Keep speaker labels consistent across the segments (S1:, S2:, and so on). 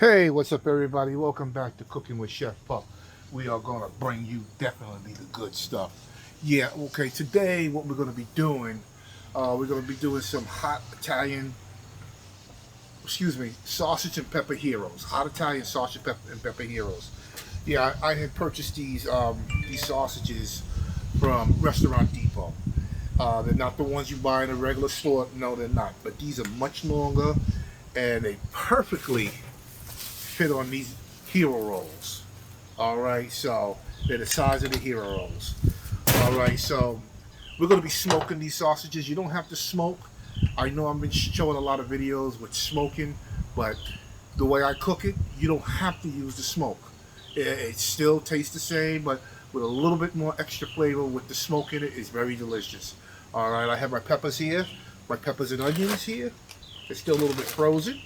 S1: Hey, what's up, everybody? Welcome back to Cooking with Chef Pup. We are going to bring you definitely the good stuff. Yeah, okay, today what we're going to be doing, some hot Italian, sausage and pepper heroes. Hot Italian sausage and pepper heroes. Yeah, I had purchased these sausages from Restaurant Depot. They're not the ones you buy in a regular store. No, they're not. But these are much longer, and they perfectly fit on these hero rolls. All right, so they're the size of the hero rolls. All right, so we're going to be smoking these sausages. You don't have to smoke. I know I've been showing a lot of videos with smoking, but the way I cook it, you don't have to use the smoke. It still tastes the same, but with a little bit more extra flavor with the smoke in it. It's very delicious. All right, I have my peppers here, my peppers and onions here. They're still a little bit frozen.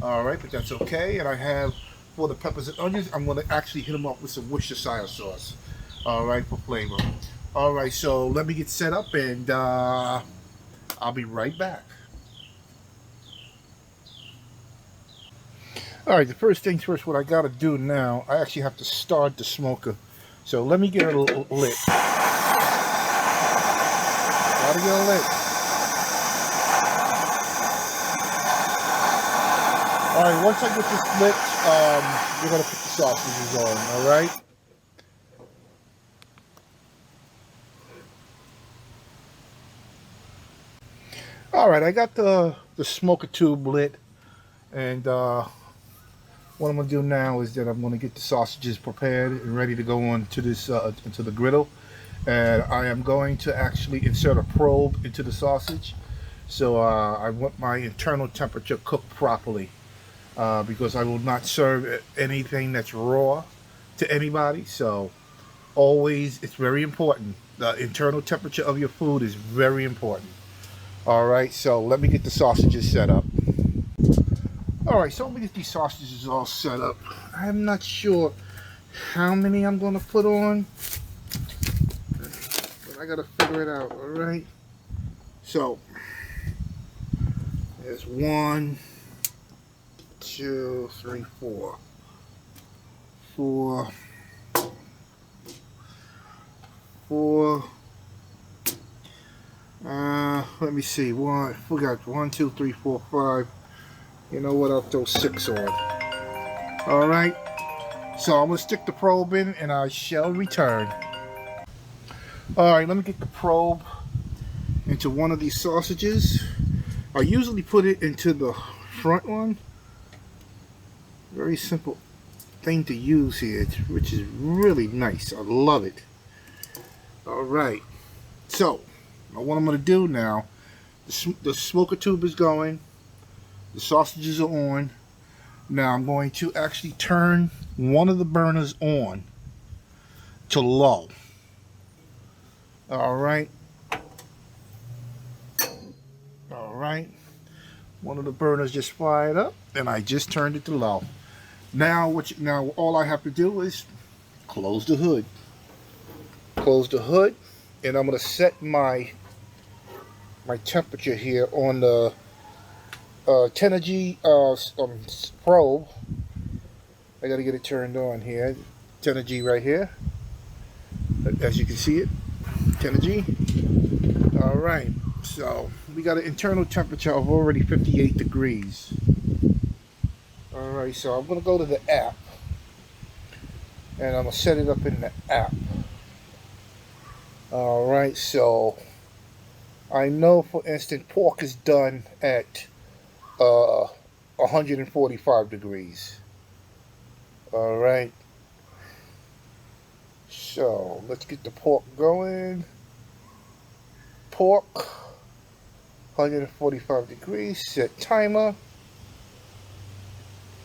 S1: All right, but that's okay. And I have, for the peppers and onions, I'm going to actually hit them up with some Worcestershire sauce. All right, for flavor. All right, so let me get set up, and I'll be right back. All right, the first things first, what I got to do now, I actually have to start the smoker. So let me get it lit. Gotta get it lit. All right, once I get this lit, we're going to put the sausages on, all right? All right, I got the smoker tube lit, and what I'm going to do now is that I'm going to get the sausages prepared and ready to go on to this into the griddle. And I am going to actually insert a probe into the sausage. So I want my internal temperature cooked properly. Because I will not serve anything that's raw to anybody. So always, it's very important. The internal temperature of your food is very important. All right, so let me get the sausages set up. All right, so let me get these sausages all set up. I'm not sure how many I'm going to put on, but I got to figure it out. All right, so there's 1, 2, 3, 4. Let me see. We got 1, 2, 3, 4, 5. You know what? I'll throw 6 on. All right. So I'm gonna stick the probe in, and I shall return. All right. Let me get the probe into one of these sausages. I usually put it into the front one. Very simple thing to use here, which is really nice. I love it. All right, so what I'm going to do now, the smoker tube is going, the sausages are on. Now I'm going to actually turn one of the burners on to low. All right, one of the burners just fired up, and I just turned it to low. Now all I have to do is close the hood. And I'm going to set my temperature here on the 10G probe. I got to get it turned on here. 10G right here. As you can see it, 10G. All right. So we got an internal temperature of already 58 degrees. All right, so I'm going to go to the app, and I'm going to set it up in the app. All right, so I know, for instance, pork is done at 145 degrees. All right, so let's get the pork going. Pork, 145 degrees, set timer.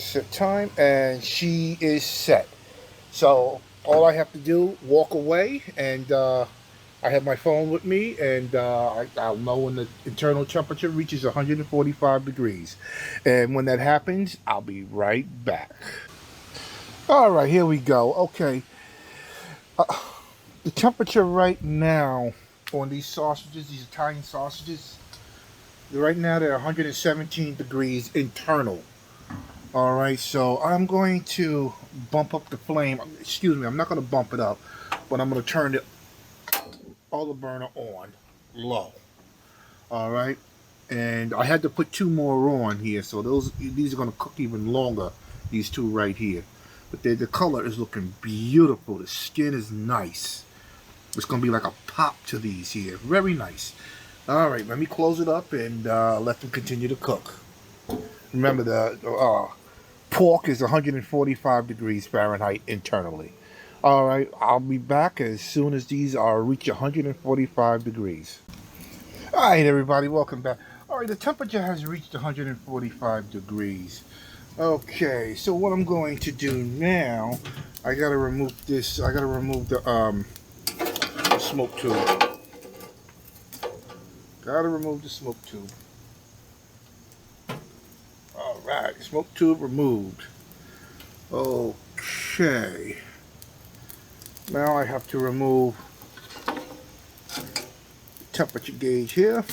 S1: Set time, and she is set. So all I have to do, walk away, and I have my phone with me, and I'll know when the internal temperature reaches 145 degrees. And when that happens, I'll be right back. All right, here we go. Okay, the temperature right now on these sausages, these Italian sausages, right now they're 117 degrees internal. All right, so I'm going to bump up the flame. Excuse me, I'm not going to bump it up, but I'm going to turn all the burner on low. All right, and I had to put two more on here, so these are going to cook even longer. These two right here, but the color is looking beautiful. The skin is nice. It's going to be like a pop to these here. Very nice. All right, let me close it up and let them continue to cook. Remember, the pork is 145 degrees Fahrenheit internally. All right, I'll be back as soon as these are reach 145 degrees. All right, everybody, welcome back. All right, the temperature has reached 145 degrees. Okay, so what I'm going to do now, I gotta remove this. I gotta remove the smoke tube. Gotta remove the smoke tube. All right, smoke tube removed. Okay. Now I have to remove the temperature gauge here.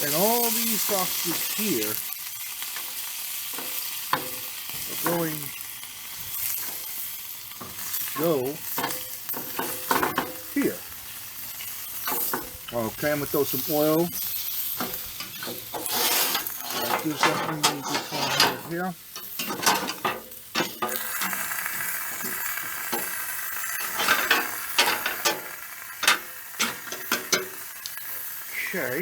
S1: And all these sausages here are going to go here. Okay, I'm gonna throw some oil. Do something with this one right here. Okay.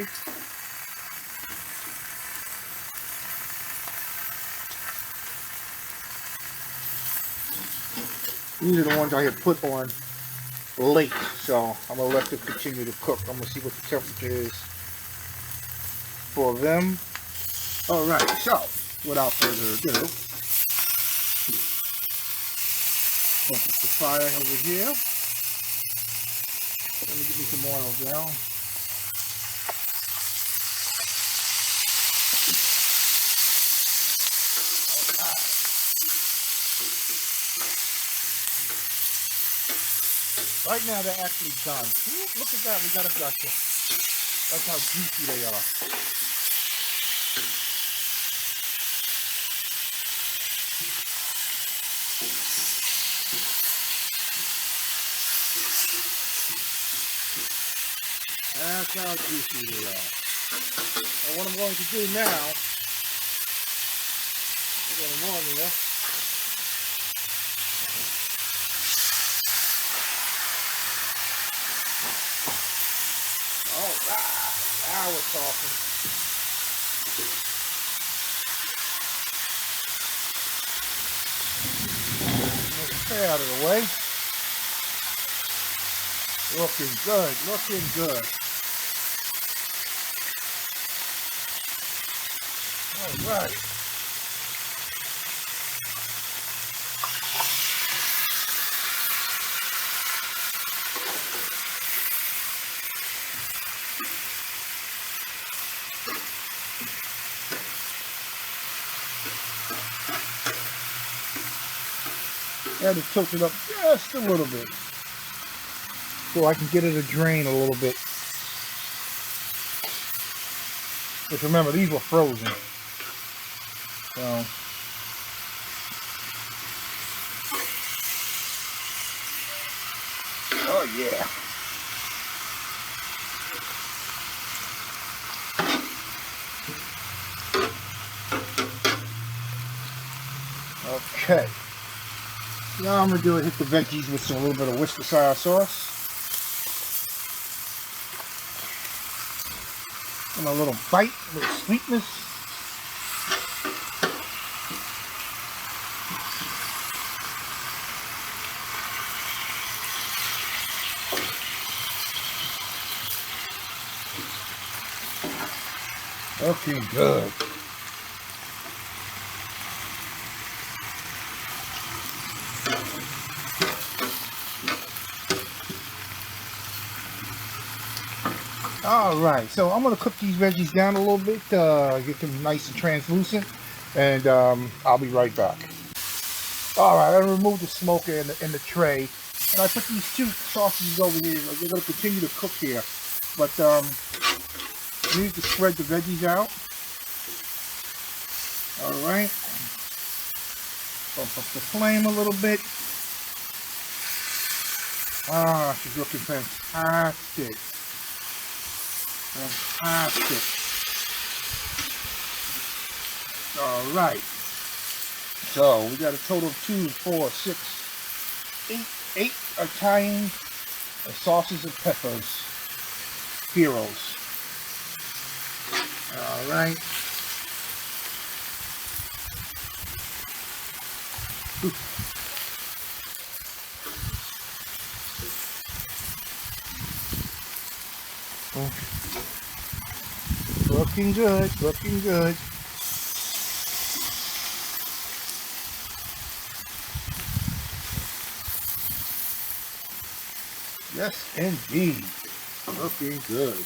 S1: These are the ones I had put on late, so I'm gonna let them continue to cook. I'm gonna see what the temperature is for them. All right, so without further ado, put the fire over here. Let me get me some oil down. Right now they're actually done. Ooh, look at that, we got a gusher. That's how juicy they are. That's how juicy they are. And what I'm going to do now, I'm going to warm here. All right, now we're talking. Move the tray out of the way. Looking good, looking good. All right. And to tilt it up just a little bit so I can get it to drain a little bit. But remember, these were frozen. So oh yeah. Okay. Now I'm gonna hit the veggies with a little bit of Worcestershire sauce. And a little bite, a little sweetness. Looking good. All right, so I'm gonna cook these veggies down a little bit, get them nice and translucent, and I'll be right back. All right, I removed the smoker in the tray, and I put these two sausages over here. They're gonna continue to cook here, but I need to spread the veggies out. All right, Bump up the flame a little bit. Ah, she's looking fantastic. Fantastic. All right. So we got a total of 2, 4, 6, 8 Italian sauces and peppers. Heroes. All right. Looking good, looking good. Yes, indeed. Looking good.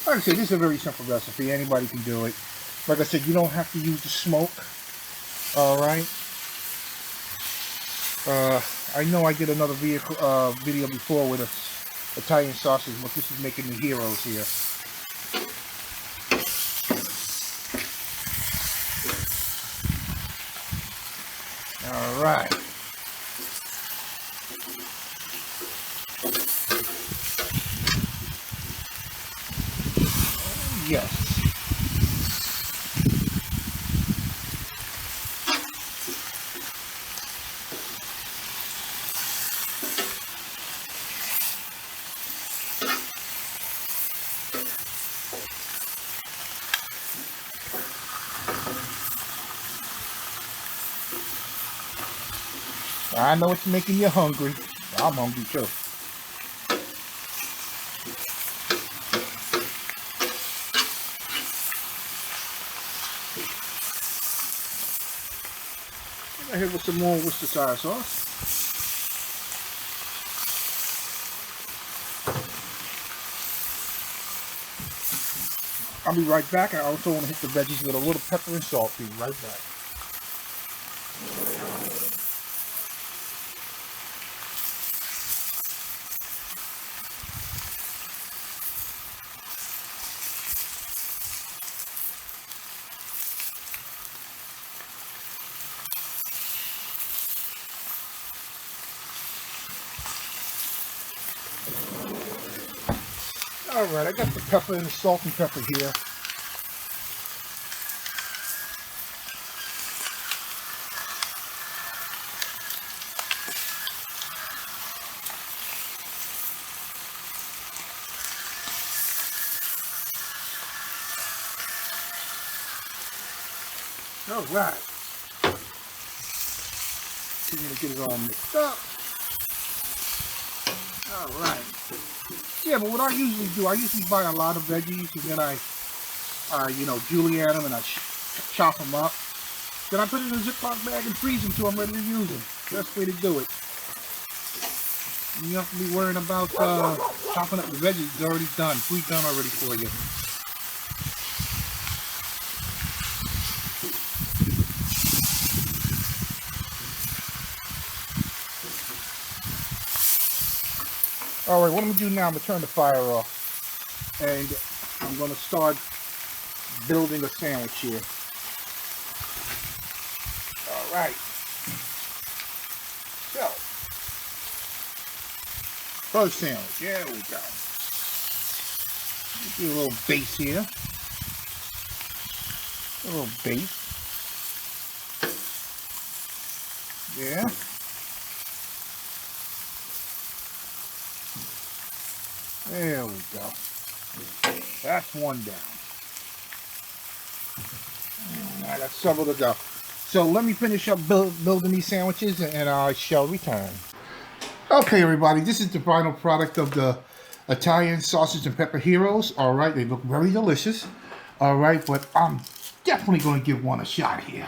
S1: Like I said, this is a very simple recipe. Anybody can do it. Like I said, you don't have to use the smoke. All right. I know I did another video before with Italian sausage, but this is making the heroes here. All right. Yes. I know it's making you hungry. I'm hungry too. I'm here with some more Worcestershire sauce. I'll be right back. I also want to hit the veggies with a little pepper and salt. Be right back. Alright, I got the pepper and the salt and pepper here. Alright. So I'm going to get it all mixed up. Alright. Yeah, but what I usually do, I usually buy a lot of veggies and then I julienne them and I chop them up. Then I put it in a Ziploc bag and freeze them till I'm ready to use them. Best way to do it. You don't have to be worrying about chopping up the veggies. It's already done. Pre-done already for you. Alright, what I'm going to do now, I'm going to turn the fire off. And I'm going to start building a sandwich here. Alright. So, first sandwich. There we go. Do a little base here. A little base. Yeah. There we go. That's one down. Now that's several to go. So let me finish up building these sandwiches and I shall return. Okay, everybody, this is the final product of the Italian sausage and pepper heroes. All right, they look very delicious. All right, but I'm definitely going to give one a shot here.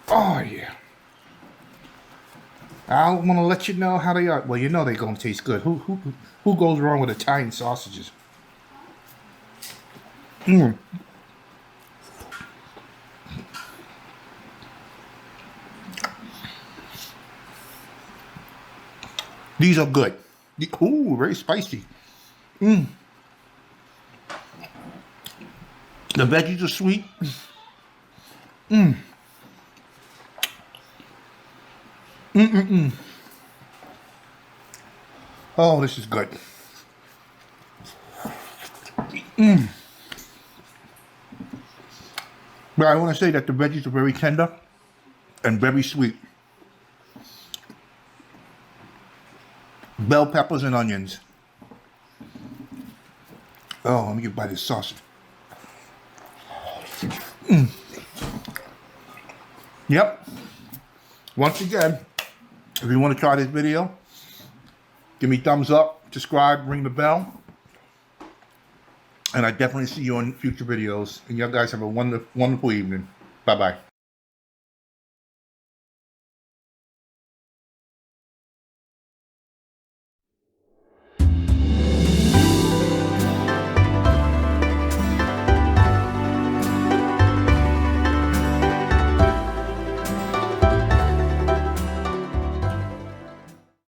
S1: Oh, yeah. I want to let you know how they are. Well, you know they're going to taste good. Who goes wrong with Italian sausages? Mmm. These are good. Ooh, very spicy. Mmm. The veggies are sweet. Mmm. Oh, this is good. But I want to say that the veggies are very tender and very sweet. Bell peppers and onions. Oh, let me get by this sauce. Yep. Once again, if you want to try this video, give me thumbs up, subscribe, ring the bell. And I definitely see you on future videos. And you guys have a wonderful evening. Bye-bye.